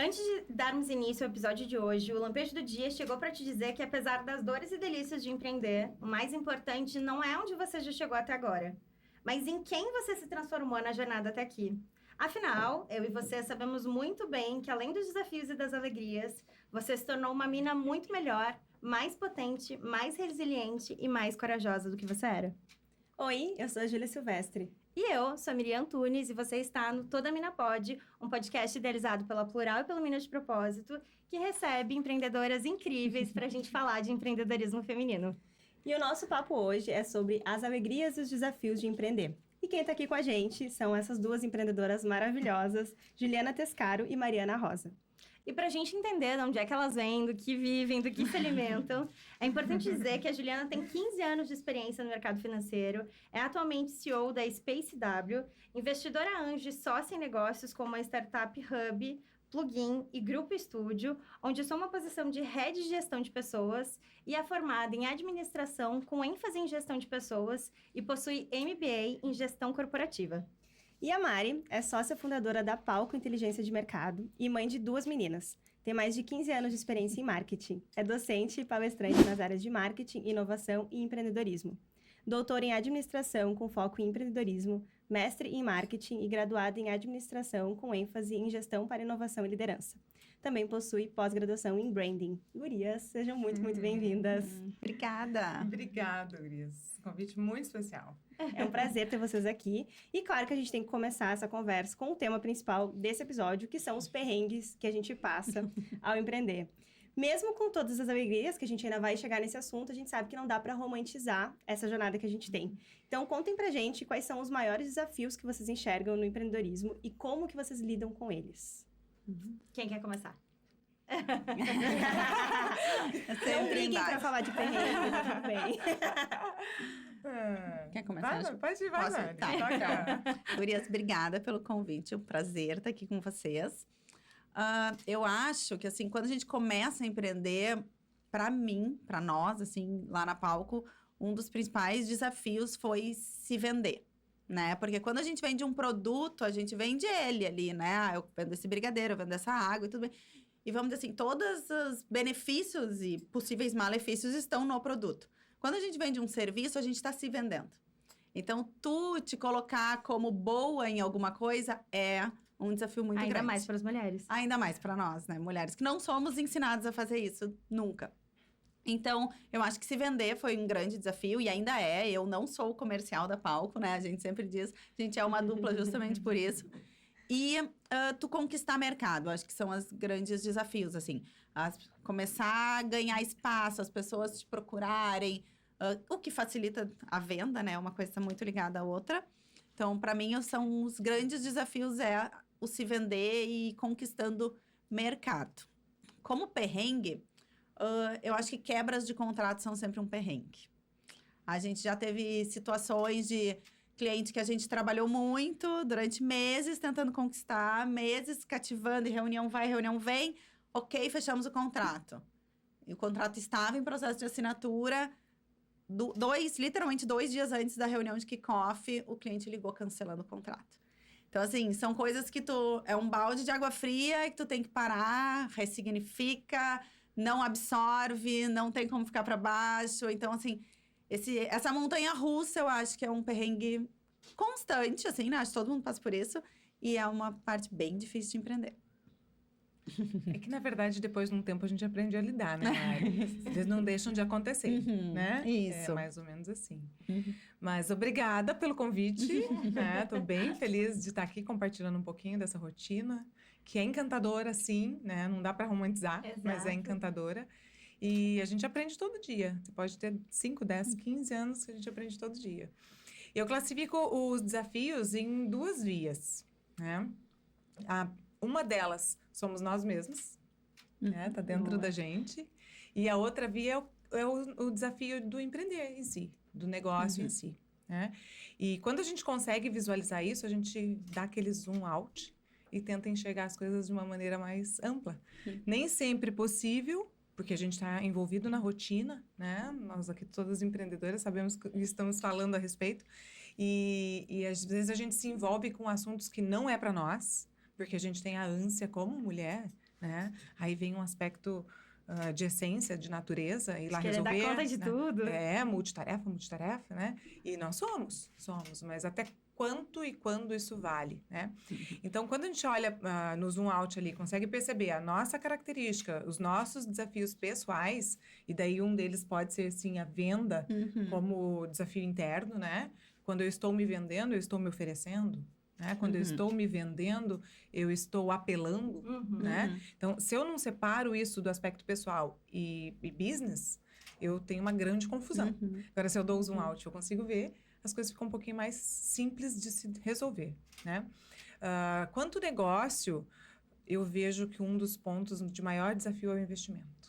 Antes de darmos início ao episódio de hoje, o Lampejo do Dia chegou para te dizer que apesar das dores e delícias de empreender, o mais importante não é onde você já chegou até agora, mas em quem você se transformou na jornada até aqui. Afinal, eu e você sabemos muito bem que além dos desafios e das alegrias, você se tornou uma mina muito melhor, mais potente, mais resiliente e mais corajosa do que você era. Oi, eu sou a Júlia Silvestre. E eu sou a Miriam Antunes e você está no Toda Mina Pode, um podcast idealizado pela Plural e pela Mina de Propósito, que recebe empreendedoras incríveis para a gente falar de empreendedorismo feminino. E o nosso papo hoje é sobre as alegrias e os desafios de empreender. E quem está aqui com a gente são essas duas empreendedoras maravilhosas, Juliana Tescaro e Mariana Rosa. E para a gente entender de onde é que elas vêm, do que vivem, do que se alimentam, é importante dizer que a Juliana tem 15 anos de experiência no mercado financeiro, é atualmente CEO da SpaceW, investidora anjo e sócia em negócios como a startup Hub, Plugin e Grupo Estúdio, onde sou uma posição de head de gestão de pessoas e é formada em administração com ênfase em gestão de pessoas e possui MBA em gestão corporativa. E a Mari é sócia fundadora da Palco Inteligência de Mercado e mãe de 2 meninas. Tem mais de 15 anos de experiência em marketing. É docente e palestrante nas áreas de marketing, inovação e empreendedorismo. Doutora em administração com foco em empreendedorismo, mestre em marketing e graduada em administração com ênfase em gestão para inovação e liderança. Também possui pós-graduação em branding. Gurias, sejam muito bem-vindas. Obrigada. Obrigada, Gurias. Convite muito especial. É um prazer ter vocês aqui. E claro que a gente tem que começar essa conversa com o tema principal desse episódio, que são os perrengues que a gente passa ao empreender. Mesmo com todas as alegrias, que a gente ainda vai chegar nesse assunto, a gente sabe que não dá para romantizar essa jornada que a gente tem. Então, contem pra gente quais são os maiores desafios que vocês enxergam no empreendedorismo e como que vocês lidam com eles. Quem quer começar? Não briguem pra falar de perrengue, tá tudo bem. Quer começar? Pode ir, vai. Posso? Tá. Gurias, obrigada pelo convite. É um prazer estar aqui com vocês. Eu acho que, assim, quando a gente começa a empreender, para mim, para nós, assim, lá na Palco, um dos principais desafios foi se vender, né? Porque quando a gente vende um produto, a gente vende ele ali, né? Eu vendo esse brigadeiro, eu vendo essa água e tudo bem. E vamos dizer assim, todos os benefícios e possíveis malefícios estão no produto. Quando a gente vende um serviço, a gente está se vendendo. Então, tu te colocar como boa em alguma coisa é um desafio muito grande. Ainda mais para as mulheres. Ainda mais para nós, né? Mulheres que não somos ensinadas a fazer isso nunca. Então, eu acho que se vender foi um grande desafio e ainda é. Eu não sou o comercial da Palco, né? A gente sempre diz, a gente é uma dupla justamente por isso. E tu conquistar mercado, acho que são os grandes desafios, assim. Começar a ganhar espaço, as pessoas te procurarem, o que facilita a venda, né? Uma coisa muito ligada à outra. Então, para mim, são os grandes desafios o se vender e conquistando mercado. Como perrengue, eu acho que quebras de contrato são sempre um perrengue. A gente já teve situações de cliente que a gente trabalhou muito durante meses tentando conquistar, meses cativando e reunião vai, reunião vem. Ok, fechamos o contrato. E o contrato estava em processo de assinatura. Literalmente 2 dias antes da reunião de kickoff, o cliente ligou cancelando o contrato. Então, assim, são coisas que é um balde de água fria que tu tem que parar, ressignifica, não absorve, não tem como ficar para baixo. Então, assim, essa montanha russa, eu acho que é um perrengue constante, assim, né? Acho que todo mundo passa por isso. E é uma parte bem difícil de empreender. É que, na verdade, depois de um tempo, a gente aprende a lidar, né, Mari? Eles não deixam de acontecer, né? Isso. É mais ou menos assim. Mas obrigada pelo convite, né? Tô bem feliz de estar aqui compartilhando um pouquinho dessa rotina, que é encantadora, sim, né? Não dá para romantizar, mas é encantadora. E a gente aprende todo dia. Você pode ter 5, 10, 15 anos que a gente aprende todo dia. Eu classifico os desafios em 2 vias, né? Uma delas somos nós mesmos, né? Tá dentro da gente. E a outra via é o desafio do empreender em si, do negócio em si, né? E quando a gente consegue visualizar isso, a gente dá aquele zoom out e tenta enxergar as coisas de uma maneira mais ampla. Nem sempre possível, porque a gente está envolvido na rotina, né? Nós aqui, todas empreendedoras, sabemos que estamos falando a respeito. E às vezes a gente se envolve com assuntos que não é para nós, porque a gente tem a ânsia como mulher né? Aí vem um aspecto de essência, de natureza, ir lá Querer resolver. dar conta de né? tudo. Multitarefa, né? E nós somos, mas até quanto e quando isso vale, né? Então, quando a gente olha no zoom out ali, consegue perceber a nossa característica, os nossos desafios pessoais, e daí um deles pode ser, sim, a venda como desafio interno, né? Quando eu estou me vendendo, eu estou me oferecendo, né? Quando eu estou me vendendo, eu estou apelando, né? Então, se eu não separo isso do aspecto pessoal e business, eu tenho uma grande confusão. Agora, se eu dou o zoom out, eu consigo ver, as coisas ficam um pouquinho mais simples de se resolver, né? Quanto negócio, eu vejo que um dos pontos de maior desafio é o investimento.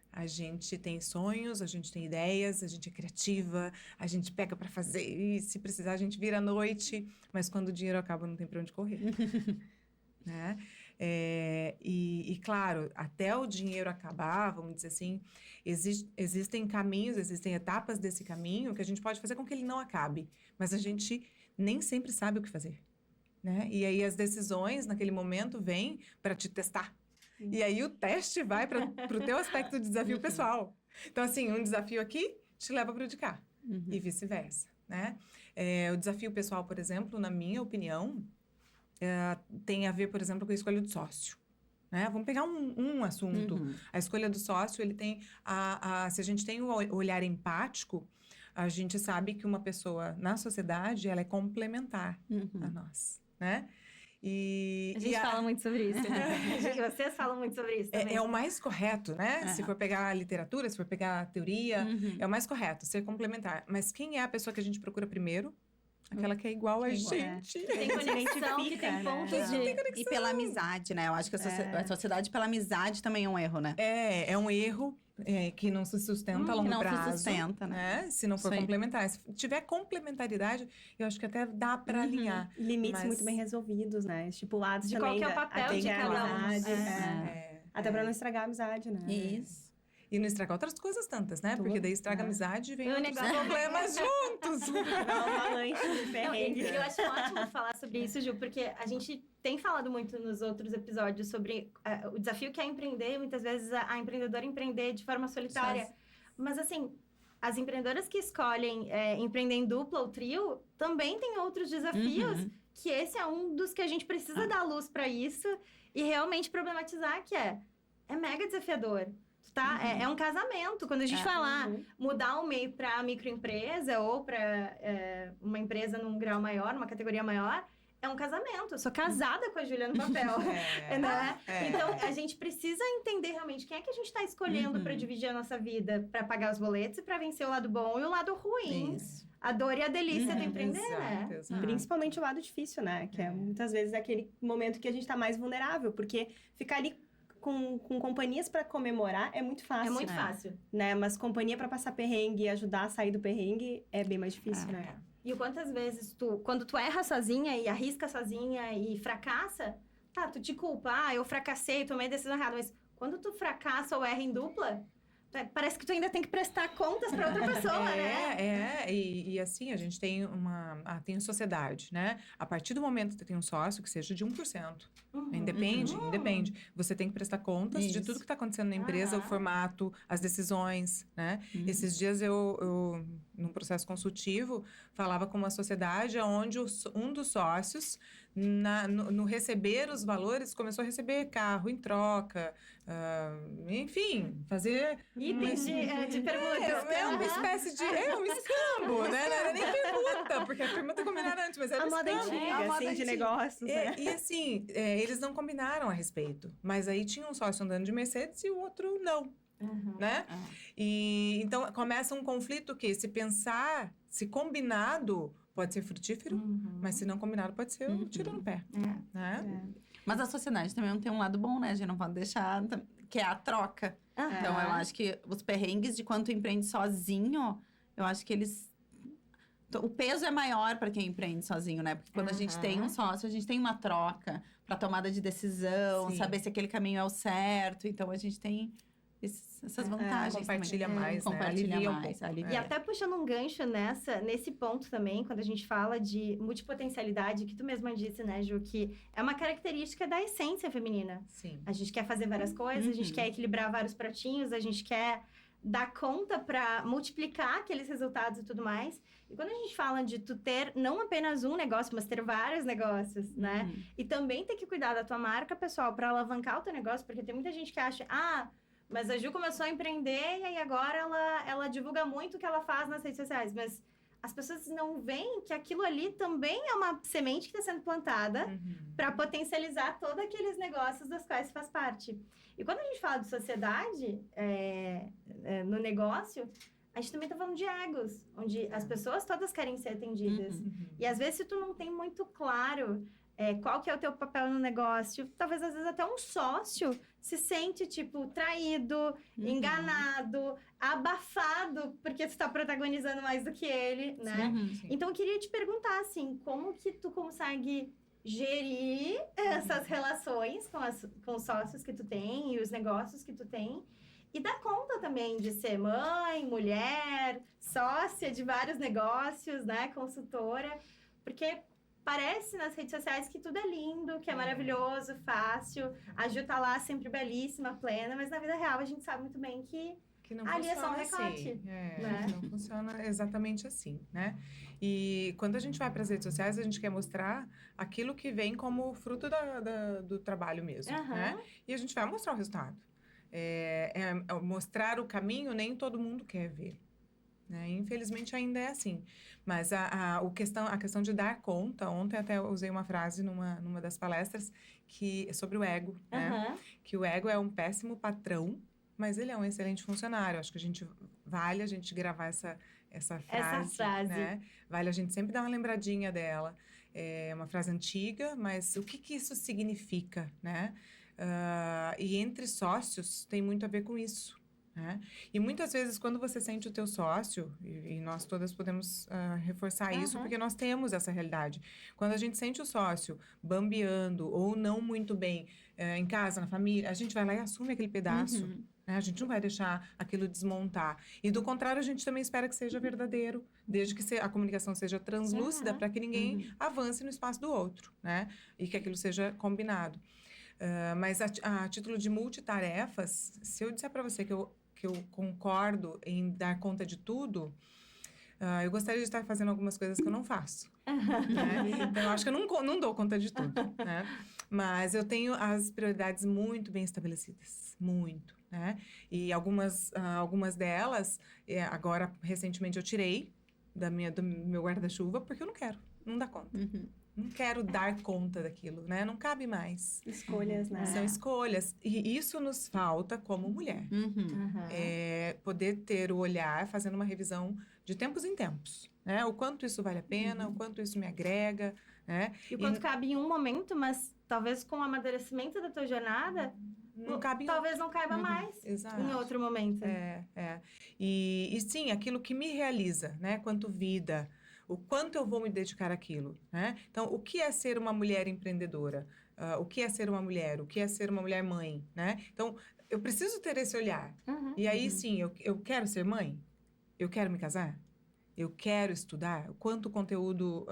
A gente tem sonhos, a gente tem ideias, a gente é criativa, a gente pega para fazer e se precisar a gente vira à noite, mas quando o dinheiro acaba não tem para onde correr, né? E claro, até o dinheiro acabar, vamos dizer assim, existem caminhos, existem etapas desse caminho que a gente pode fazer com que ele não acabe, mas a gente nem sempre sabe o que fazer, né? E aí as decisões naquele momento vêm para te testar. E aí o teste vai para o teu aspecto de desafio pessoal. Então, assim, um desafio aqui te leva para o de cá. E vice-versa, né? O desafio pessoal, por exemplo, na minha opinião, tem a ver, por exemplo, com a escolha do sócio. Né? Vamos pegar um assunto. A escolha do sócio, ele tem se a gente tem o olhar empático, a gente sabe que uma pessoa na sociedade, ela é complementar a nós, né? A gente fala muito sobre isso. Vocês falam muito sobre isso também. É o mais correto, né? Se for pegar a literatura, se for pegar a teoria, é o mais correto, ser complementar. Mas quem é a pessoa que a gente procura primeiro? Aquela que é igual a gente. Que tem conexão, que tem pontos de... E pela amizade, né? Eu acho que a sociedade pela amizade também é um erro, né? É um erro que não se sustenta a longo prazo. Que não se sustenta, né? Se não for complementar. Se tiver complementaridade, eu acho que até dá para alinhar. Limites muito bem resolvidos, né? Estipulados de também. De qual que é o papel de cada um. Até para não estragar a amizade, né? Isso. E não estragar outras coisas tantas, né? Porque daí estraga a amizade e vem outros problemas juntos. Uma lanche de perrengue. Eu acho ótimo falar sobre isso, Ju, porque a gente tem falado muito nos outros episódios sobre o desafio que é empreender, muitas vezes a empreendedora empreender de forma solitária. Mas, assim, as empreendedoras que escolhem empreender em dupla ou trio também têm outros desafios, que esse é um dos que a gente precisa dar luz para isso e realmente problematizar, que é mega desafiador. Tá? É um casamento. Quando a gente falar mudar o MEI para microempresa ou para uma empresa num grau maior, numa categoria maior, é um casamento. Eu sou casada com a Júlia no papel. Né? Então, a gente precisa entender realmente quem é que a gente está escolhendo para dividir a nossa vida, para pagar os boletos e para vencer o lado bom e o lado ruim. Isso. A dor e a delícia do empreender, né? Exato. Principalmente o lado difícil, né? Que é muitas vezes aquele momento que a gente está mais vulnerável, porque ficar ali com companhias para comemorar é muito fácil. É muito fácil. Né? Mas companhia para passar perrengue e ajudar a sair do perrengue é bem mais difícil, né? E quantas vezes quando tu erra sozinha e arrisca sozinha e fracassa, tu te culpa, eu fracassei, tomei a decisão errada, mas quando tu fracassa ou erra em dupla, parece que tu ainda tem que prestar contas para outra pessoa, né? E assim, a gente tem tem sociedade, né? A partir do momento que você tem um sócio que seja de 1%, independe. Você tem que prestar contas de tudo que está acontecendo na empresa, o formato, as decisões, né? Esses dias eu, num processo consultivo, falava com uma sociedade onde um dos sócios, no receber os valores, começou a receber carro em troca, enfim, fazer... Itens de permuta. É uma espécie de... um escambo, né? Não era nem permuta, porque a permuta combinaram antes, mas era um moda escambo. antiga, assim, de negócios, né? E assim, eles não combinaram a respeito, mas aí tinha um sócio andando de Mercedes e o outro não. Né? E então começa um conflito que se combinado pode ser frutífero, mas se não combinado pode ser um tiro no pé. Né? Mas a sociedade também não tem um lado bom, né? A gente não pode deixar, que é a troca. Então, eu acho que os perrengues de quando tu empreende sozinho, eu acho que o peso é maior para quem empreende sozinho, né? Porque quando a gente tem um sócio, a gente tem uma troca para tomada de decisão, saber se aquele caminho é o certo. Então, a gente tem essas vantagens Compartilha também. mais, né? Compartilha Alivia um mais, pouco. alivia. E até puxando um gancho nesse ponto também, quando a gente fala de multipotencialidade, que tu mesma disse, né, Ju, que é uma característica da essência feminina. Sim. A gente quer fazer várias coisas, a gente quer equilibrar vários pratinhos, a gente quer dar conta para multiplicar aqueles resultados e tudo mais. E quando a gente fala de tu ter não apenas um negócio, mas ter vários negócios, né? E também ter que cuidar da tua marca, pessoal, para alavancar o teu negócio, porque tem muita gente que acha, mas a Ju começou a empreender e aí agora ela divulga muito o que ela faz nas redes sociais. Mas as pessoas não veem que aquilo ali também é uma semente que está sendo plantada para potencializar todos aqueles negócios dos quais faz parte. E quando a gente fala de sociedade no negócio, a gente também está falando de egos, onde as pessoas todas querem ser atendidas. E às vezes, se tu não tem muito claro qual que é o teu papel no negócio, talvez às vezes até um sócio se sente, tipo, traído, enganado, abafado, porque tu tá protagonizando mais do que ele, né? Sim. Então, eu queria te perguntar, assim, como que tu consegue gerir essas relações com os sócios que tu tem e os negócios que tu tem, e dar conta também de ser mãe, mulher, sócia de vários negócios, né? Consultora, porque parece nas redes sociais que tudo é lindo, que é maravilhoso, fácil. A Ju tá lá sempre belíssima, plena, mas na vida real a gente sabe muito bem que não ali é só um funciona recorte, assim. né? Não funciona exatamente assim, né? E quando a gente vai para as redes sociais, a gente quer mostrar aquilo que vem como fruto do trabalho mesmo, né? E a gente vai mostrar o resultado. Mostrar o caminho, nem todo mundo quer ver. Né? Infelizmente ainda é assim, mas a questão de dar conta, ontem até eu usei uma frase numa das palestras sobre o ego, né? Que o ego é um péssimo patrão, mas ele é um excelente funcionário. Acho que vale a gente gravar essa frase, né? Vale a gente sempre dar uma lembradinha dela. É uma frase antiga, mas o que isso significa, né? E entre sócios tem muito a ver com isso. Né? E muitas vezes, quando você sente o teu sócio, e nós todas podemos reforçar isso, porque nós temos essa realidade. Quando a gente sente o sócio bambeando ou não muito bem em casa, na família, a gente vai lá e assume aquele pedaço. Né? A gente não vai deixar aquilo desmontar. E do contrário, a gente também espera que seja verdadeiro, desde que a comunicação seja translúcida, para que ninguém avance no espaço do outro, né? E que aquilo seja combinado. Mas a título de multitarefas, se eu disser para você que eu concordo em dar conta de tudo, eu gostaria de estar fazendo algumas coisas que eu não faço. Né? Então, eu acho que eu não dou conta de tudo. Né? Mas eu tenho as prioridades muito bem estabelecidas. Muito. Né? E algumas delas, agora, recentemente, eu tirei do meu guarda-chuva porque eu não quero. Não dá conta. Não quero dar conta daquilo, né? Não cabe mais. Escolhas, né? São escolhas. E isso nos falta como mulher. Poder ter o olhar fazendo uma revisão de tempos em tempos. Né? O quanto isso vale a pena, o quanto isso me agrega. Né? E o quanto cabe em um momento, mas talvez com o amadurecimento da tua jornada, não cabe talvez não caiba mais em outro momento. E sim, aquilo que me realiza, né? Quanto vida, o quanto eu vou me dedicar àquilo, né? Então, o que é ser uma mulher empreendedora? O que é ser uma mulher? O que é ser uma mulher mãe, né? Então, eu preciso ter esse olhar. E aí, sim, eu quero ser mãe? Eu quero me casar? Eu quero estudar? Quanto conteúdo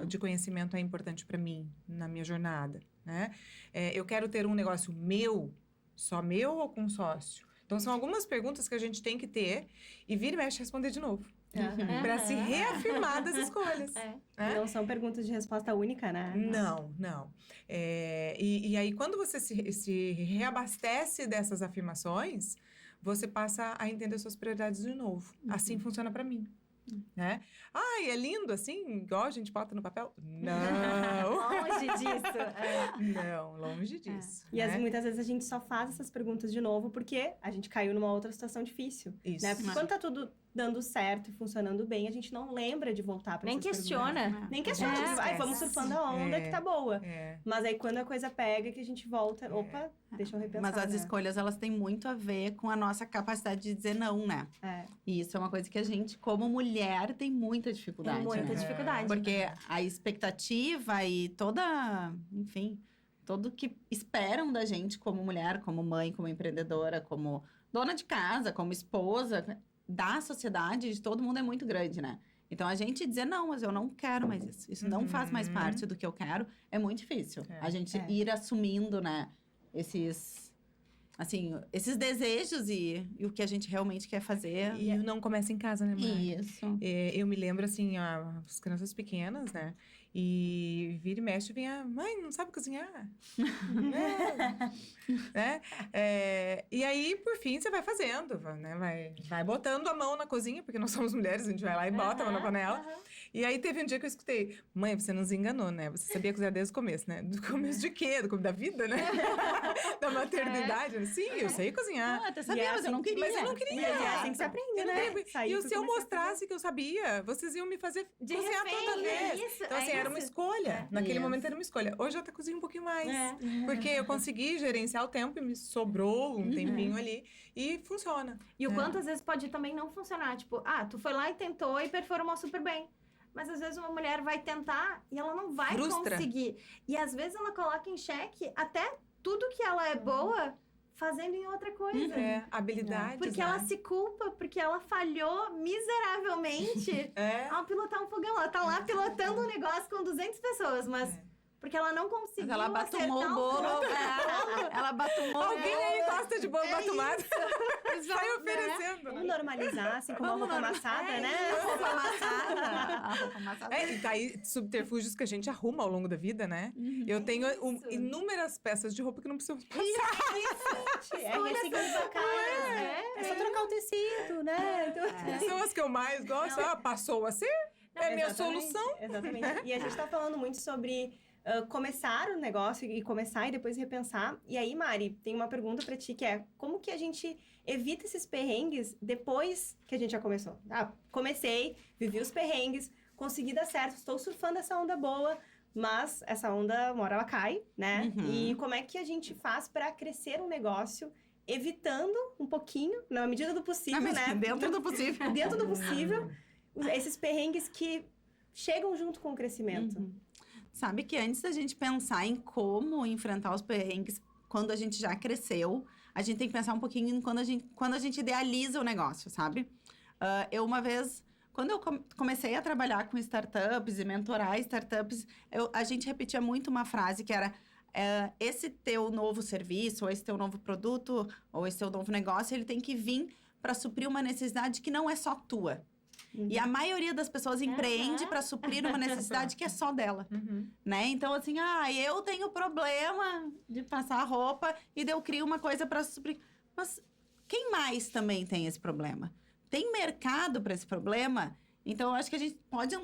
de conhecimento é importante para mim, na minha jornada, né? Eu quero ter um negócio meu, só meu ou com sócio? Então, são algumas perguntas que a gente tem que ter e vira e mexe responder de novo. Para se reafirmar das escolhas. Não são perguntas de resposta única, né? Não. E aí, quando você se reabastece dessas afirmações, você passa a entender suas prioridades de novo. Assim funciona para mim. Né? É lindo assim, igual a gente bota no papel? Não! Longe disso. Não, longe disso. E muitas vezes a gente só faz essas perguntas de novo porque a gente caiu numa outra situação difícil. Isso. Né? Porque quando tá tudo dando certo e funcionando bem, a gente não lembra de voltar para essas questiona. Nem questiona. Vamos surfando a onda que tá boa. Mas aí quando a coisa pega, que a gente volta, opa, deixa eu repensar. Mas as escolhas, elas têm muito a ver com a nossa capacidade de dizer não, né? E isso é uma coisa que a gente, como mulher, tem muita dificuldade. Muita dificuldade. Porque a expectativa e enfim, tudo que esperam da gente como mulher, como mãe, como empreendedora, como dona de casa, como esposa, da sociedade, de todo mundo é muito grande, né? Então, a gente dizer, não, mas eu não quero mais isso. Isso não faz mais parte do que eu quero. É muito difícil. A gente ir assumindo, né? Esses desejos e o que a gente realmente quer fazer. E não começa em casa, né, mãe? Isso. Eu me lembro, assim, as crianças pequenas, né? E vira e mexe, vinha, mãe, não sabe cozinhar? Né? E aí, por fim, você vai fazendo, né? Vai botando a mão na cozinha, porque nós somos mulheres, a gente vai lá e bota a mão na panela. E aí, teve um dia que eu escutei, mãe, você nos enganou, né? Você sabia cozinhar desde o começo, né? Do começo de quê? Da vida, né? Da maternidade. Sim, eu sei cozinhar. Até sabia, mas eu não queria. Mas eu não queria. E é assim que se aprende, né? E se eu mostrasse que eu sabia, vocês iam me fazer De cozinhar refém, toda vez. isso, Então, assim, era uma escolha. Naquele momento era uma escolha. Hoje eu até cozinho um pouquinho mais. Porque eu consegui gerenciar o tempo e me sobrou um tempinho ali. E funciona. E o quanto às vezes pode também não funcionar. Tipo, tu foi lá e tentou e performou super bem. Mas às vezes uma mulher vai tentar e ela não vai conseguir. E às vezes ela coloca em xeque até tudo que ela é boa fazendo em outra coisa. Habilidades, Porque né? ela se culpa, porque ela falhou miseravelmente ao pilotar um fogão. Ela tá lá pilotando um negócio com 200 pessoas, mas porque ela não conseguiu. Mas ela batumou acertar o bolo. Ela batumou o bolo. Alguém aí gosta de bolo batumado? Sai oferecendo. Vamos normalizar, assim como a roupa amassada, né? A roupa amassada. E tá aí subterfúgios que a gente arruma ao longo da vida, né? Eu tenho inúmeras peças de roupa que não precisam passar. É ressignificar. É só trocar o tecido, né? Então, São as que eu mais gosto. Passou a ser. É minha solução. Exatamente. E a gente tá falando muito sobre começar o negócio e começar e depois repensar. E aí, Mari, tem uma pergunta pra ti que é: como que a gente evita esses perrengues depois que a gente já começou? Comecei, vivi os perrengues, consegui dar certo, estou surfando essa onda boa, mas essa onda, uma hora ela cai, né? E como é que a gente faz pra crescer um negócio evitando um pouquinho, na medida do possível, né? Dentro do possível. Dentro do possível, esses perrengues que chegam junto com o crescimento. Sabe que antes da gente pensar em como enfrentar os perrengues, quando a gente já cresceu, a gente tem que pensar um pouquinho em quando a gente idealiza o negócio, sabe? Eu uma vez, quando eu comecei a trabalhar com startups e mentorar startups, a gente repetia muito uma frase que era: esse teu novo serviço, ou esse teu novo produto, ou esse teu novo negócio, ele tem que vir para suprir uma necessidade que não é só tua. E a maioria das pessoas empreende para suprir uma necessidade que é só dela, né? Então, assim, eu tenho problema de passar roupa e daí eu crio uma coisa para suprir. Mas quem mais também tem esse problema? Tem mercado para esse problema? Então, eu acho que a gente pode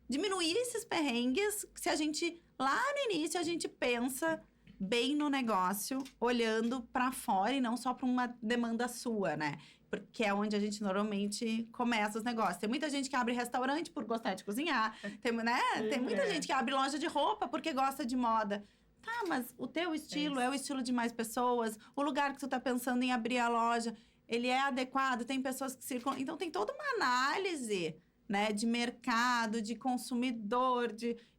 diminuir esses perrengues se a gente, lá no início, a gente pensa bem no negócio, olhando para fora e não só para uma demanda sua, né? Porque é onde a gente normalmente começa os negócios. Tem muita gente que abre restaurante por gostar de cozinhar. Tem muita gente que abre loja de roupa porque gosta de moda. Tá, mas o teu estilo é o estilo de mais pessoas. O lugar que tu tá pensando em abrir a loja, ele é adequado. Tem pessoas que circulam. Então, tem toda uma análise, né? De mercado, de consumidor,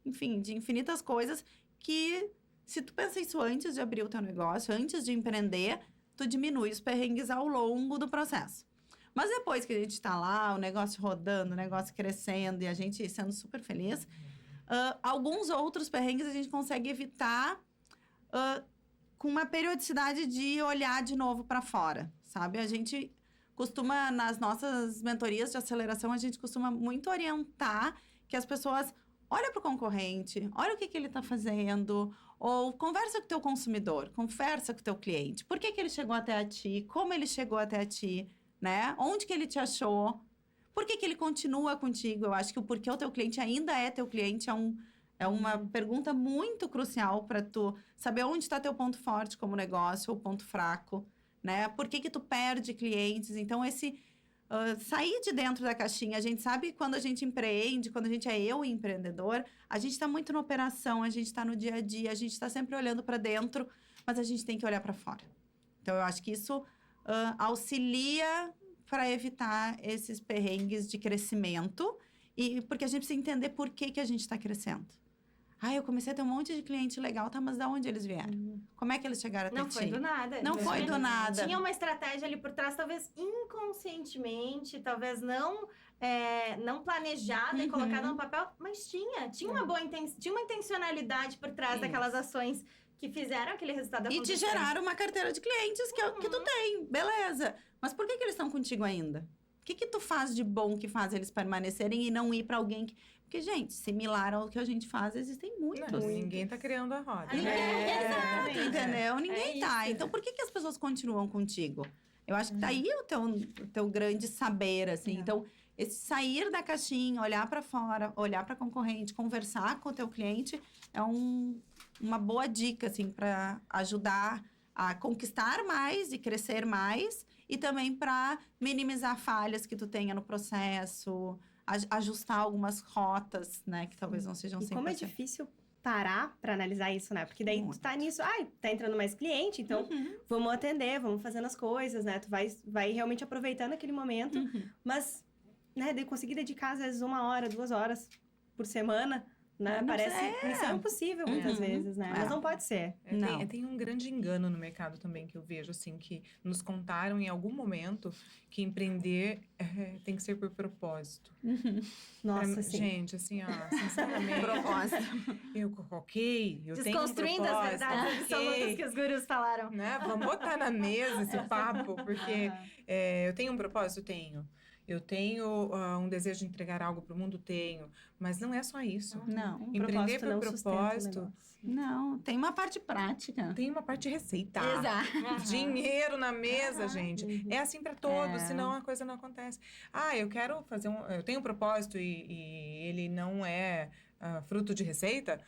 enfim, de infinitas coisas que, se tu pensa isso antes de abrir o teu negócio, antes de empreender, tu diminui os perrengues ao longo do processo. Mas depois que a gente tá lá, o negócio rodando, o negócio crescendo e a gente sendo super feliz, alguns outros perrengues a gente consegue evitar com uma periodicidade de olhar de novo para fora, sabe? A gente costuma, nas nossas mentorias de aceleração, a gente costuma muito orientar que as pessoas olhem para o concorrente, olha o que ele está fazendo, ou conversa com o teu consumidor, conversa com o teu cliente. Por que ele chegou até a ti? Como ele chegou até a ti? Né? Onde que ele te achou? Por que ele continua contigo? Eu acho que o porquê o teu cliente ainda é teu cliente é uma pergunta muito crucial para tu saber onde está teu ponto forte como negócio ou ponto fraco, né? Por que tu perde clientes? Então, sair de dentro da caixinha. A gente sabe quando a gente empreende, quando a gente é empreendedor, a gente está muito na operação, a gente está no dia a dia, a gente está sempre olhando para dentro, mas a gente tem que olhar para fora. Então, eu acho que isso auxilia para evitar esses perrengues de crescimento, porque a gente precisa entender por que a gente está crescendo. Eu comecei a ter um monte de cliente legal, tá, mas da onde eles vieram? Como é que eles chegaram até Não ti? foi do nada. Não foi do nada. Tinha uma estratégia ali por trás, talvez inconscientemente, talvez não planejada e colocada no papel, mas tinha uma boa tinha uma intencionalidade por trás daquelas ações que fizeram aquele resultado E acontecer. te geraram uma carteira de clientes que, que tu tem, beleza. Mas por que eles estão contigo ainda? O que tu faz de bom que faz eles permanecerem e não ir pra alguém que... Porque, gente, similar ao que a gente faz, existem muitos. Não, ninguém tá criando a roda. Exato, entendeu? Ninguém tá. isso. Então, por que as pessoas continuam contigo? Eu acho que tá aí o teu grande saber, assim. Então, esse sair da caixinha, olhar pra fora, olhar pra concorrente, conversar com o teu cliente, é uma boa dica, assim, pra ajudar a conquistar mais e crescer mais. E também pra minimizar falhas que tu tenha no processo, ajustar algumas rotas, né? Que talvez não sejam 100%. E como é difícil parar pra analisar isso, né? Porque daí tu tá nisso, tá entrando mais cliente, então vamos atender, vamos fazendo as coisas, né? Tu vai realmente aproveitando aquele momento, mas, né, de conseguir dedicar às vezes 1 hora, 2 horas por semana, né? Parece missão impossível muitas vezes, né? Mas não pode ser. Tem um grande engano no mercado também que eu vejo, assim, que nos contaram em algum momento que empreender tem que ser por propósito. Nossa, sim. Gente, assim, ó, sinceramente. Propósito. Eu tenho um Desconstruindo as propósito, verdades absolutas que os gurus falaram. né? Vamos botar na mesa esse papo, porque eu tenho um propósito? Tenho. Eu tenho um desejo de entregar algo para o mundo? Tenho. Mas não é só isso. Não. Empreender por não sustenta o propósito negócio. Não, tem uma parte prática. tem uma parte de receita. Exato. Dinheiro na mesa, gente. É assim para todos, senão a coisa não acontece. Eu quero fazer eu tenho um propósito e ele não é fruto de receita.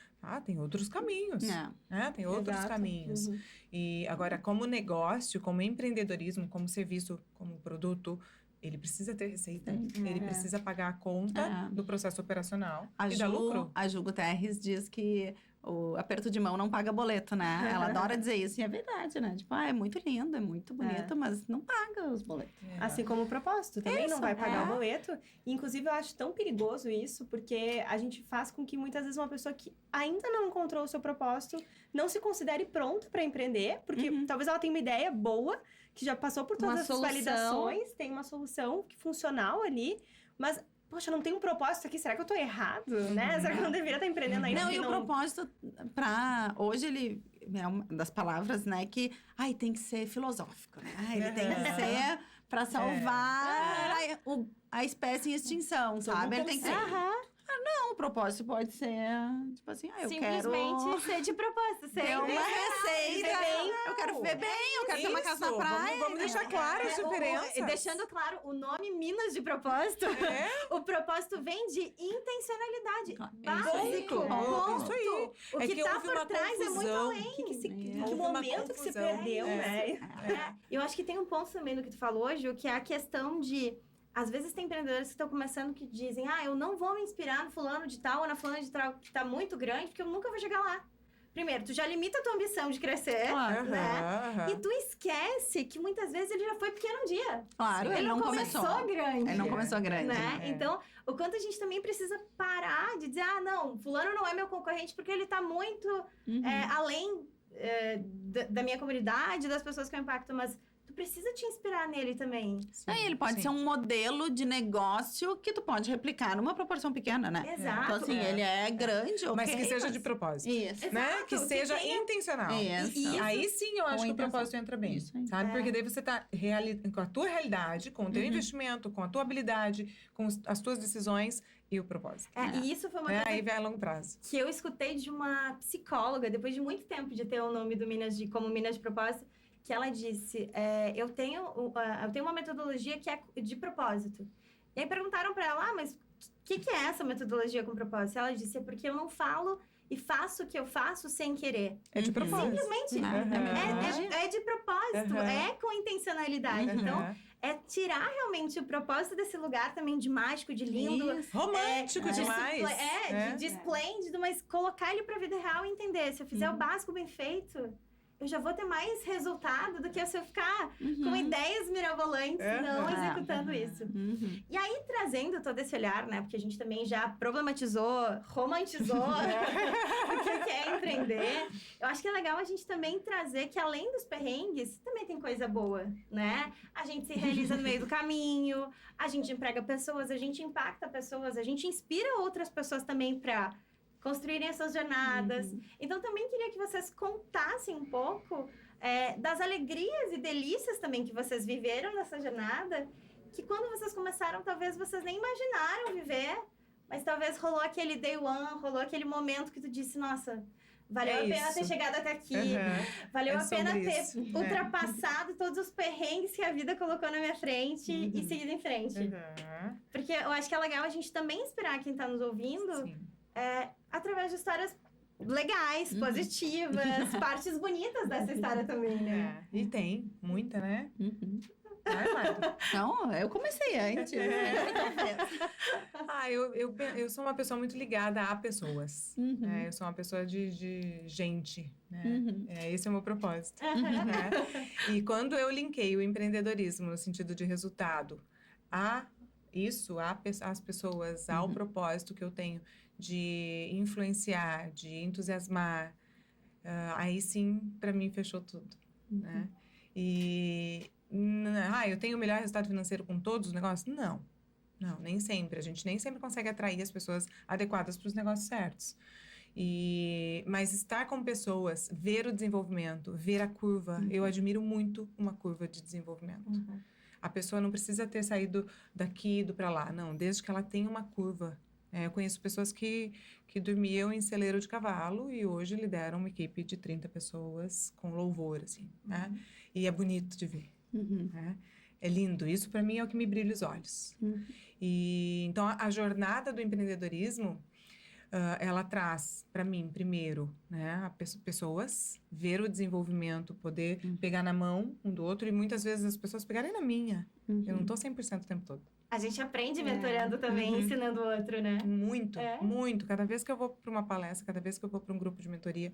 Tem outros caminhos. Né? Tem outros Exato. caminhos. E agora, como negócio, como empreendedorismo, como serviço, como produto, ele precisa ter receita. Ele precisa pagar a conta do processo operacional e dar lucro. A Ju Guterres diz que o aperto de mão não paga boleto, né? Ela adora dizer isso. E é verdade, né? Tipo, é muito lindo, é muito bonito, mas não paga os boletos. Assim como o propósito, também não vai pagar o boleto. Inclusive, eu acho tão perigoso isso, porque a gente faz com que muitas vezes uma pessoa que ainda não encontrou o seu propósito não se considere pronta para empreender, porque talvez ela tenha uma ideia boa, que já passou por todas essas validações, tem uma solução funcional ali, mas... Poxa, não tem um propósito aqui, será que eu tô errado, né? Será que eu não deveria estar empreendendo ainda? Não, e o propósito hoje ele é uma das palavras, né, que tem que ser filosófico, né? Ele tem que ser para salvar a espécie em extinção, sabe? Ele tem que ser... Não, o propósito pode ser, tipo assim, eu Simplesmente quero... ser de propósito, ser ter uma receita, eu quero viver bem, eu quero ter uma casa na praia. Vamos deixar clara a diferença. Deixando claro, o nome Minas de Propósito, o propósito vem de intencionalidade. Básico. Ponto. Isso aí. O que que tá houve por uma trás é muito confusão. além. Que momento que se perdeu, né? Eu acho que tem um ponto também no que tu falou, Ju, que é a questão de... Às vezes tem empreendedores que estão começando que dizem eu não vou me inspirar no fulano de tal ou na fulana de tal que tá muito grande, porque eu nunca vou chegar lá. Primeiro, tu já limita a tua ambição de crescer, né? E tu esquece que muitas vezes ele já foi pequeno um dia. Claro, ele não começou grande. Ele não começou grande. Né? Então, o quanto a gente também precisa parar de dizer, não, fulano não é meu concorrente porque ele tá muito além da minha comunidade, das pessoas que eu impacto, mas... Tu precisa te inspirar nele também. Ele pode ser um modelo de negócio que tu pode replicar numa proporção pequena, né? Exato. Então, assim, ele é grande, Mas que seja de propósito. Isso. Né? Exato, Que seja intencional. Isso. Aí sim eu acho que o propósito entra bem. Isso aí. Sabe? Porque daí você tá com a tua realidade, com o teu investimento, com a tua habilidade, com as tuas decisões e o propósito. E isso foi uma coisa Aí vai a longo prazo. que eu escutei de uma psicóloga, depois de muito tempo de ter o nome do como Minas de Propósito, que ela disse, eu tenho uma metodologia que é de propósito. E aí perguntaram para ela, mas o que é essa metodologia com propósito? Ela disse, é porque eu não falo e faço o que eu faço sem querer. É de propósito. Simplesmente. É de propósito, é com intencionalidade. Então, é tirar realmente o propósito desse lugar também de mágico, de lindo. Romântico demais. De esplêndido, mas colocar ele pra vida real e entender. Se eu fizer o básico bem feito... eu já vou ter mais resultado do que se eu ficar com ideias mirabolantes não executando isso. E aí, trazendo todo esse olhar, né? Porque a gente também já problematizou, romantizou o que é empreender. Eu acho que é legal a gente também trazer que, além dos perrengues, também tem coisa boa, né? A gente se realiza no meio do caminho, a gente emprega pessoas, a gente impacta pessoas, a gente inspira outras pessoas também para construírem essas jornadas. Então, também queria que vocês contassem um pouco das alegrias e delícias também que vocês viveram nessa jornada, que quando vocês começaram, talvez vocês nem imaginaram viver, mas talvez rolou aquele day one, rolou aquele momento que tu disse, nossa, valeu a pena ter chegado até aqui, valeu a pena ter ultrapassado todos os perrengues que a vida colocou na minha frente e seguido em frente. Porque eu acho que é legal a gente também inspirar quem está nos ouvindo, através de histórias legais, positivas, partes bonitas dessa história também, né? E tem muita, né? Não, eu comecei antes. Eu sou uma pessoa muito ligada a pessoas. Eu sou uma pessoa de gente, né? Esse é o meu propósito. Né? E quando eu linkei o empreendedorismo no sentido de resultado às pessoas, ao propósito que eu tenho de influenciar, de entusiasmar, aí sim, para mim, fechou tudo, né? E, eu tenho o melhor resultado financeiro com todos os negócios? Não, nem sempre. A gente nem sempre consegue atrair as pessoas adequadas para os negócios certos. Mas estar com pessoas, ver o desenvolvimento, ver a curva, eu admiro muito uma curva de desenvolvimento. A pessoa não precisa ter saído daqui e ido para lá, não, desde que ela tenha uma curva. Eu conheço pessoas que dormiam em celeiro de cavalo e hoje lideram uma equipe de 30 pessoas com louvor, assim, né? E é bonito de ver, né? É lindo. Isso, para mim, é o que me brilha os olhos. Então, a jornada do empreendedorismo, ela traz, para mim, primeiro, né, pessoas, ver o desenvolvimento, poder pegar na mão um do outro e muitas vezes as pessoas pegarem na minha. Eu não estou 100% o tempo todo. A gente aprende mentorando também, ensinando o outro, né? Muito. Cada vez que eu vou para uma palestra, cada vez que eu vou para um grupo de mentoria,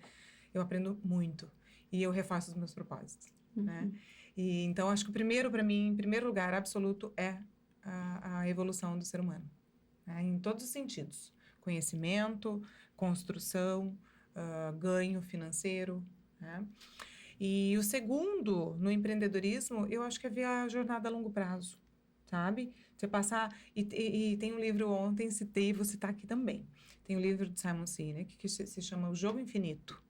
eu aprendo muito. E eu refaço os meus propósitos, né? E, então, acho que o primeiro, para mim, em primeiro lugar, absoluto, é a evolução do ser humano. Né? Em todos os sentidos. Conhecimento, construção, ganho financeiro, né? E o segundo, no empreendedorismo, eu acho que é ver a jornada a longo prazo, sabe? Você passar... E tem um livro, ontem citei, vou citar aqui também. Tem um livro de Simon Sinek que se chama O Jogo Infinito.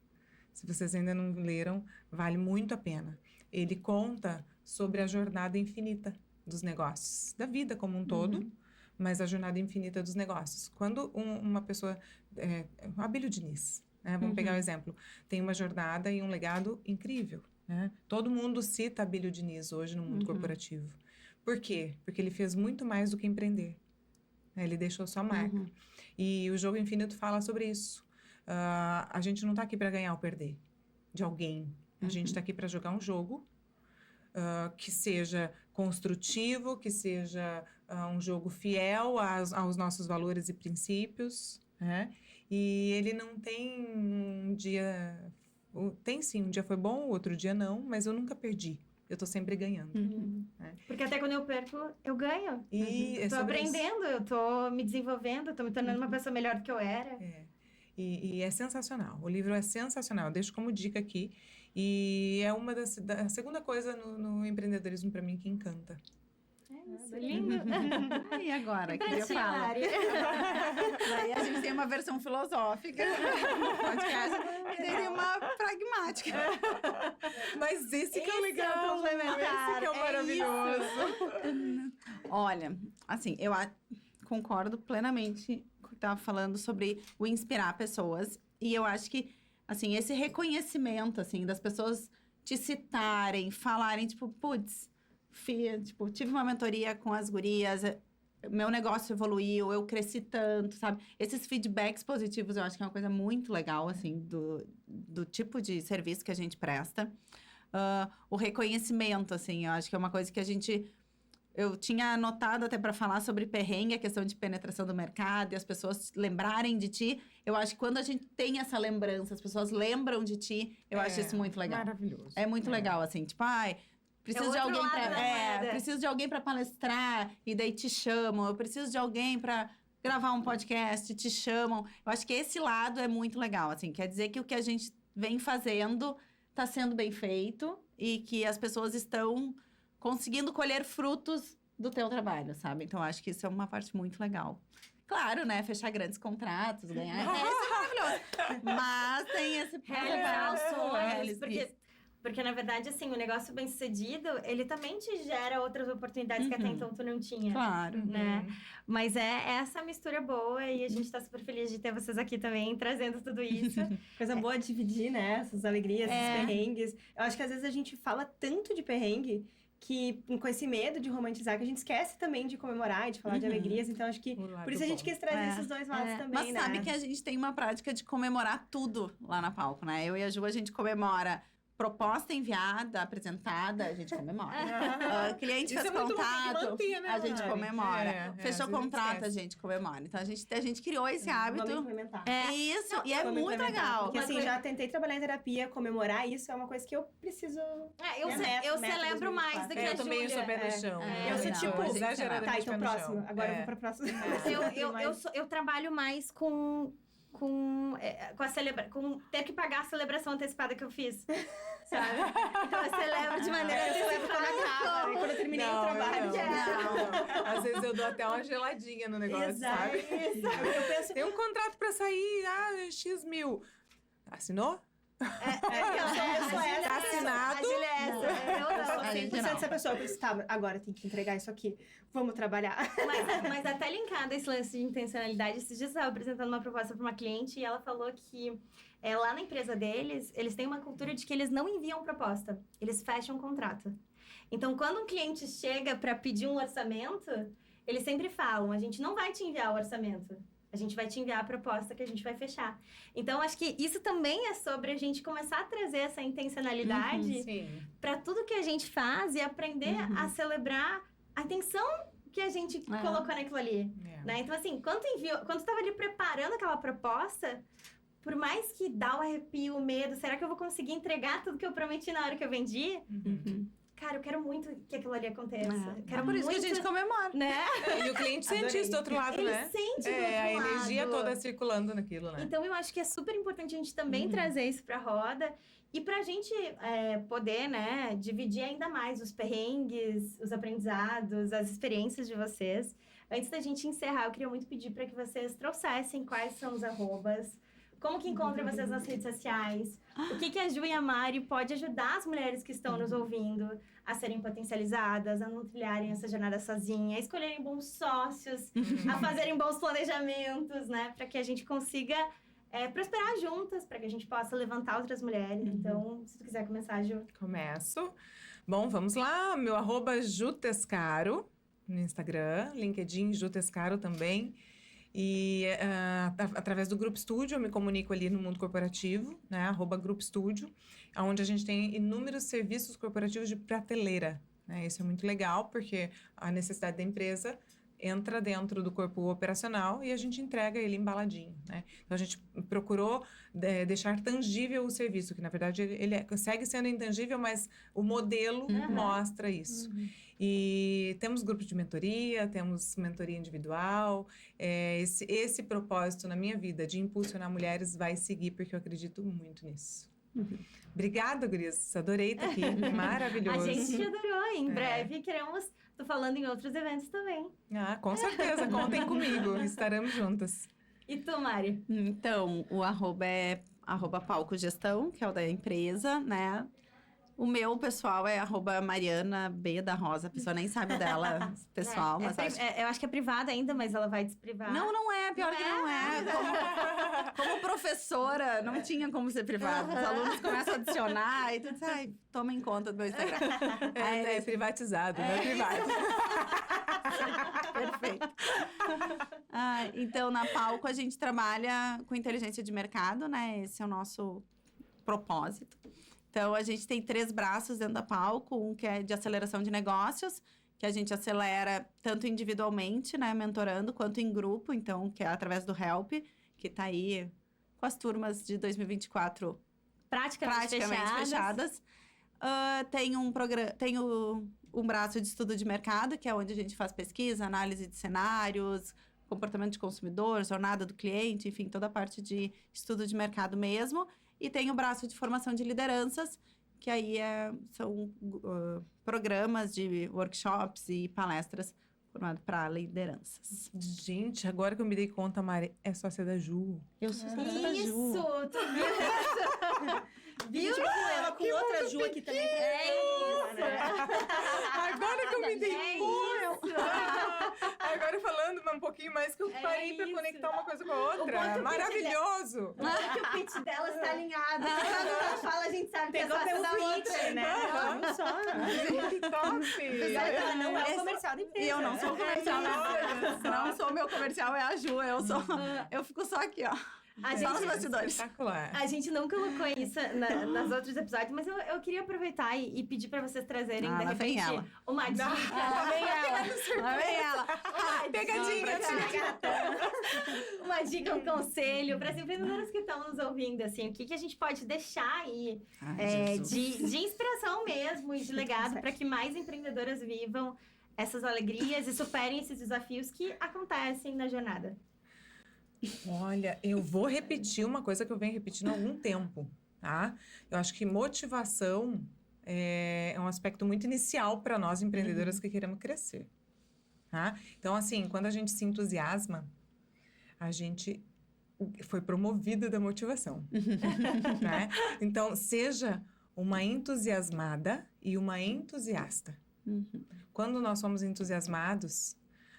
Se vocês ainda não leram, vale muito a pena. Ele conta sobre a jornada infinita dos negócios, da vida como um todo, mas a jornada infinita dos negócios. Quando uma pessoa... Abílio Diniz, né? Vamos pegar o exemplo. Tem uma jornada e um legado incrível, né? Todo mundo cita Abílio Diniz hoje no mundo corporativo. Por quê? Porque ele fez muito mais do que empreender. Ele deixou sua marca. E o Jogo Infinito fala sobre isso. A gente não está aqui para ganhar ou perder de alguém. A gente está aqui para jogar um jogo que seja construtivo, que seja um jogo fiel aos nossos valores e princípios, né? E ele não tem um dia... Tem sim, um dia foi bom, o outro dia não, mas eu nunca perdi. Eu tô sempre ganhando. Né? Porque até quando eu perco, eu ganho. E eu tô aprendendo, eu tô me desenvolvendo, eu tô me tornando uma pessoa melhor do que eu era. E é sensacional. O livro é sensacional. Eu deixo como dica aqui. E é uma da segunda coisa no empreendedorismo para mim que encanta. Isso, lindo. E agora? Que eu falo? Daí a gente tem uma versão filosófica do podcast e tem uma pragmática. Mas esse que é o legal, complementar. Esse que é o maravilhoso. Olha, assim, eu concordo plenamente com o que estava falando sobre o inspirar pessoas. E eu acho que, assim, esse reconhecimento, assim, das pessoas te citarem, falarem, tipo, putz, tipo, tive uma mentoria com as gurias, meu negócio evoluiu, eu cresci tanto, sabe? Esses feedbacks positivos eu acho que é uma coisa muito legal, assim, do tipo de serviço que a gente presta. O reconhecimento, assim, eu acho que é uma coisa que a gente... eu tinha anotado até para falar sobre perrengue, a questão de penetração do mercado e as pessoas lembrarem de ti. Eu acho que quando a gente tem essa lembrança, as pessoas lembram de ti, eu acho isso muito legal. Maravilhoso. É muito legal, assim, tipo, ai, preciso de outro alguém lado pra. da moeda. Preciso de alguém para palestrar, e daí te chamam. Eu preciso de alguém para gravar um podcast, te chamam. Eu acho que esse lado é muito legal, assim, quer dizer que o que a gente vem fazendo está sendo bem feito e que as pessoas estão conseguindo colher frutos do teu trabalho, sabe? Então, acho que isso é uma parte muito legal. Claro, né? Fechar grandes contratos, ganhar. Isso é maravilhoso. Mas tem esse Realizar os sonhos, realizar. porque, na verdade, assim, o negócio bem-sucedido, ele também te gera outras oportunidades que até então tu não tinha. Claro. Né? Mas é essa mistura boa e a gente tá super feliz de ter vocês aqui também, trazendo tudo isso. Coisa boa dividir, né? Essas alegrias, esses perrengues. Eu acho que às vezes a gente fala tanto de perrengue que com esse medo de romantizar, que a gente esquece também de comemorar e de falar de alegrias. Então, acho que por isso a gente quis trazer esses dois lados também, Mas né? sabe que a gente tem uma prática de comemorar tudo lá na Palco, né? Eu e a Ju, a gente comemora proposta enviada, apresentada, a gente comemora. Cliente Isso fez é muito bom, tem que contato, manter, né, a gente Mari? comemora. Às Fechou vezes a gente contrato, a esquece. gente comemora. Então, a gente criou esse Vamos hábito. implementar. Isso, e é Vamos muito implementar, legal. Porque assim, já tentei trabalhar em terapia, comemorar isso é uma coisa que eu preciso... Eu Meta celebro mais do que a Eu também sou pé no Júlia. chão. Eu sou não, tipo, a gente exageradamente Tá, então pé no próximo. chão. Agora eu vou pra próxima. Eu trabalho mais com com ter que pagar a celebração antecipada que eu fiz, sabe? Então eu celebro de maneira Eu celebro quando acaba, né? Quando eu terminei o trabalho. Não. Às vezes eu dou até uma geladinha no negócio, Exato. sabe? Isso. Eu penso... Tem um contrato pra sair, X mil. Assinou? Eu sou essa. Tá assinado? A Júlia é essa. Eu Eu sou não. A gente 100% não. essa pessoa. Eu penso, tá, agora tem que entregar isso aqui. Vamos trabalhar. Mas até linkado a esse lance de intencionalidade, esses dias eu estava apresentando uma proposta para uma cliente e ela falou que lá na empresa deles, eles têm uma cultura de que eles não enviam proposta, eles fecham um contrato. Então, quando um cliente chega para pedir um orçamento, eles sempre falam, a gente não vai te enviar o orçamento. A gente vai te enviar a proposta que a gente vai fechar. Então, acho que isso também é sobre a gente começar a trazer essa intencionalidade Sim. para tudo que a gente faz e aprender a celebrar a intenção que a gente colocou naquilo ali. Né? Então, assim, quando tu estava ali preparando aquela proposta, por mais que dá o arrepio, o medo, será que eu vou conseguir entregar tudo que eu prometi na hora que eu vendi? Cara, eu quero muito que aquilo ali aconteça. Quero Por isso muito, que a gente comemora. né? E o cliente sente Adorei. isso do outro lado, Ele né? sente do outro A energia lado. toda circulando naquilo, né? Então, eu acho que é super importante a gente também trazer isso pra roda. E pra gente poder, né, dividir ainda mais os perrengues, os aprendizados, as experiências de vocês. Antes da gente encerrar, eu queria muito pedir para que vocês trouxessem quais são os arrobas, como que encontra vocês nas redes sociais, o que a Ju e a Mari pode ajudar as mulheres que estão nos ouvindo a serem potencializadas, a não trilharem essa jornada sozinha, a escolherem bons sócios, a fazerem bons planejamentos, né, para que a gente consiga prosperar juntas, para que a gente possa levantar outras mulheres. Então, se tu quiser começar, Ju. Começo. Bom, vamos lá. Meu @jutescaro no Instagram, LinkedIn Jutescaro também. E através do Grupo Estúdio, eu me comunico ali no mundo corporativo, né? @Grupo Estúdio, onde a gente tem inúmeros serviços corporativos de prateleira, né? Isso é muito legal, porque a necessidade da empresa entra dentro do corpo operacional e a gente entrega ele embaladinho, né? Então, a gente procurou deixar tangível o serviço, que na verdade ele segue sendo intangível, mas o modelo mostra isso. E temos grupos de mentoria, temos mentoria individual. Esse propósito na minha vida de impulsionar mulheres vai seguir, porque eu acredito muito nisso. Obrigada, gurias. Adorei estar aqui. Maravilhoso. A gente adorou. Em breve queremos... Tô falando em outros eventos também. Com certeza. Contem comigo. Estaremos juntas. E tu, Mari? Então, o arroba é @palcogestão, que é o da empresa, né? O meu pessoal é @Mariana B da Rosa. A pessoa nem sabe dela, pessoal, mas acho... eu acho que é privada ainda, mas ela vai desprivar. Não é. Pior que não é. Como professora, não tinha como ser privado. Os alunos começam a adicionar e tudo. Ai, tomem conta do meu Instagram. É privatizado, não é privado. Perfeito. Então, na Palco, a gente trabalha com inteligência de mercado, né? Esse é o nosso propósito. Então, a gente tem 3 braços dentro da Palco. Um que é de aceleração de negócios, que a gente acelera tanto individualmente, né, mentorando, quanto em grupo, então, que é através do Help, que tá aí com as turmas de 2024 Praticamente fechadas. Tem um braço de estudo de mercado, que é onde a gente faz pesquisa, análise de cenários, comportamento de consumidor, jornada do cliente, enfim, toda a parte de estudo de mercado mesmo. E tem o braço de formação de lideranças, que aí são programas de workshops e palestras formados para lideranças. Gente, agora que eu me dei conta, Mari, é sócia da Ju. Eu sou sócia da Ju. Isso! Tu viu isso? Viu? Ela com outra Ju aqui também. Agora que eu me dei É conta. Agora falando um pouquinho mais, que eu parei pra isso. conectar uma coisa com a outra. quanto Maravilhoso! que o pitch dela está alinhado. Quando ela fala, a gente sabe que é Pegou sócia pelo da pitch, outra. né? Não só. Que top! Ela não é o comercial da empresa. E eu não sou o comercial. Não sou o meu comercial, é a Ju. Eu fico só aqui, ó. Só nos bastidores. Espetacular. A gente não colocou isso nas outros episódios, mas eu queria aproveitar e pedir pra vocês trazerem, de lá vem repente, ela. uma dica. Lá vem ela. Lá vem ela. Pegadinha, Uma dica, um conselho para as empreendedoras que estão nos ouvindo, assim, o que a gente pode deixar aí de inspiração mesmo e de legado para que mais empreendedoras vivam essas alegrias e superem esses desafios que acontecem na jornada. Olha, eu vou repetir uma coisa que eu venho repetindo há algum tempo, tá? Eu acho que motivação é um aspecto muito inicial para nós empreendedoras que queremos crescer, tá? Então, assim, quando a gente se entusiasma, a gente foi promovida da motivação, né? Então, seja uma entusiasmada e uma entusiasta. Quando nós somos entusiasmados,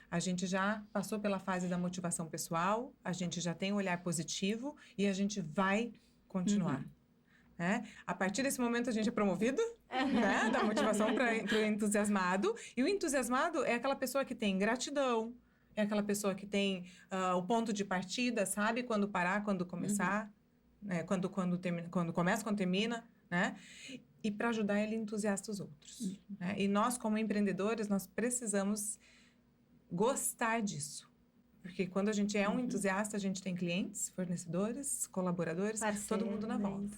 a gente já passou pela fase da motivação pessoal, a gente já tem um olhar positivo e a gente vai continuar. Né? A partir desse momento, a gente é promovido, né? Da motivação para o entusiasmado. E o entusiasmado é aquela pessoa que tem gratidão, é aquela pessoa que tem o ponto de partida, sabe? Quando parar, quando começar, né? Quando começa, quando termina, né? E para ajudar, ele entusiasta os outros. Né? E nós, como empreendedores, nós precisamos gostar disso. Porque quando a gente é um entusiasta, a gente tem clientes, fornecedores, colaboradores, todo mundo na volta.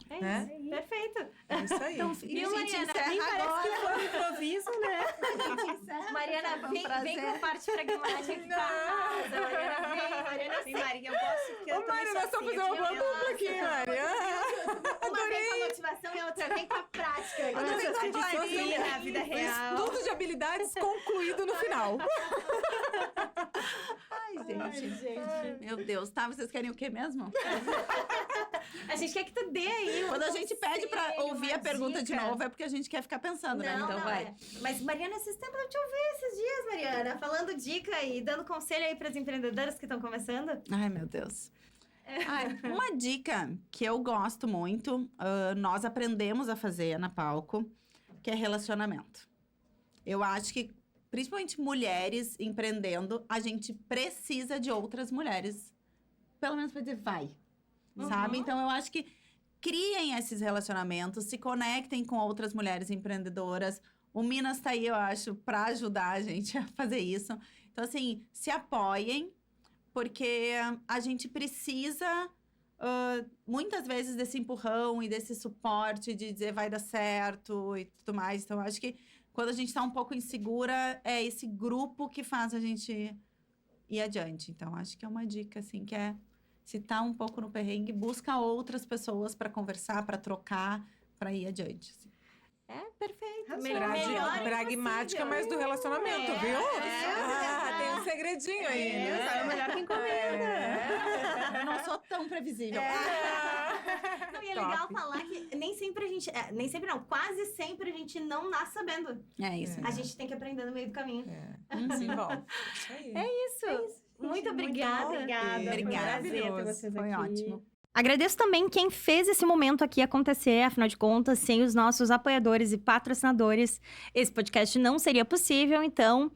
É né? isso. Perfeito. É isso aí. Então, Viu, a gente Mariana? encerra Nem parece agora. que foi um improviso, né? Mariana, Foi um vem prazer. com a parte pragmática que tá arrasa. Mariana, vem. Mariana, Sim, Maria, eu gosto porque eu Ô, Mari, nós estamos fazendo uma boa dupla aqui, Mari. uma vem com a motivação e a outra vem com a prática. Adorei Eu sou com a disciplina na vida real. Estudo de habilidades concluído no final. Ai, gente. Meu Deus, tá? Vocês querem o quê mesmo? A gente quer que tu dê aí Quando a gente pede pra conselho, ouvir uma a pergunta de dica. novo, é porque a gente quer ficar pensando, né? Então vai. é. Mas, Mariana, esses tempos eu te ouvi esses dias, Mariana, falando dica e dando conselho aí para as empreendedoras que estão começando. Ai, meu Deus. Ai, uma dica que eu gosto muito, nós aprendemos a fazer na Palco, que é relacionamento. Eu acho que, principalmente mulheres empreendendo, a gente precisa de outras mulheres, pelo menos para dizer vai, sabe? Então, eu acho que criem esses relacionamentos, se conectem com outras mulheres empreendedoras. O Minas tá aí, eu acho, para ajudar a gente a fazer isso. Então, assim, se apoiem, porque a gente precisa, muitas vezes, desse empurrão e desse suporte de dizer vai dar certo e tudo mais. Então, eu acho que quando a gente está um pouco insegura, é esse grupo que faz a gente ir adiante. Então, acho que é uma dica, assim, que é se tá um pouco no perrengue, busca outras pessoas para conversar, para trocar, para ir adiante. Assim. É, perfeito. Arrasou. Melhor Pragmática, impossível. mas do relacionamento, viu? Tem um segredinho aí, né? É o melhor que encomenda. Eu não sou tão previsível. Não, e é Top. legal falar que nem sempre a gente... nem sempre não, quase sempre a gente não nasce sabendo. É isso. A gente tem que aprender no meio do caminho. Se envolve. Isso aí. Isso. Muito obrigada. Obrigada. Obrigada. Foi um prazer ter Maravilhoso. vocês Foi aqui. ótimo. Agradeço também quem fez esse momento aqui acontecer, afinal de contas, sem os nossos apoiadores e patrocinadores, esse podcast não seria possível. Então,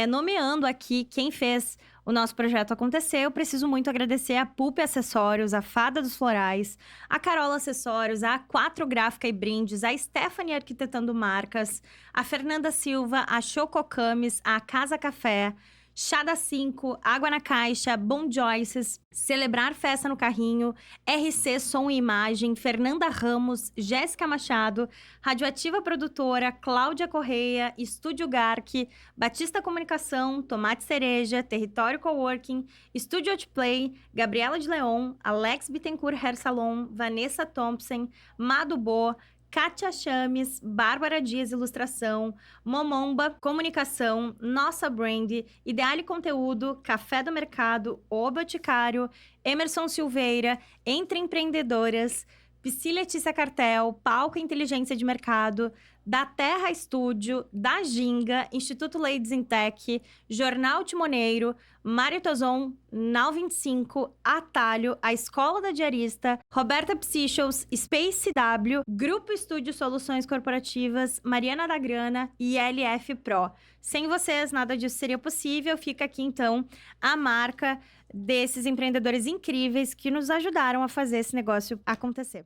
nomeando aqui quem fez o nosso projeto acontecer, eu preciso muito agradecer a Pulp Acessórios, a Fada dos Florais, a Carola Acessórios, a A4 Gráfica e Brindes, a Stephanie Arquitetando Marcas, a Fernanda Silva, a Chococamis, a Casa Café, Chá da 5, Água na Caixa, Bom Joyces, Celebrar Festa no Carrinho, RC Som e Imagem, Fernanda Ramos, Jéssica Machado, Radioativa Produtora, Cláudia Correia, Estúdio Garque, Batista Comunicação, Tomate Cereja, Território Coworking, Estúdio Outplay, Gabriela de Leon, Alex Bittencourt Hair Salon, Vanessa Thompson, Mado Bo, Kátia Chames, Bárbara Dias Ilustração, Momomba Comunicação, Nossa Brand, Ideale Conteúdo, Café do Mercado, O Boticário, Emerson Silveira, Entre Empreendedoras, Psi Letícia Cartel, Palco Inteligência de Mercado, da Terra Estúdio, da Ginga, Instituto Ladies in Tech, Jornal Timoneiro, Maritozon, Nau 25, Atalho, a Escola da Diarista, Roberta Psychos, Space W, Grupo Estúdio Soluções Corporativas, Mariana da Grana e LF Pro. Sem vocês, nada disso seria possível. Fica aqui, então, a marca desses empreendedores incríveis que nos ajudaram a fazer esse negócio acontecer.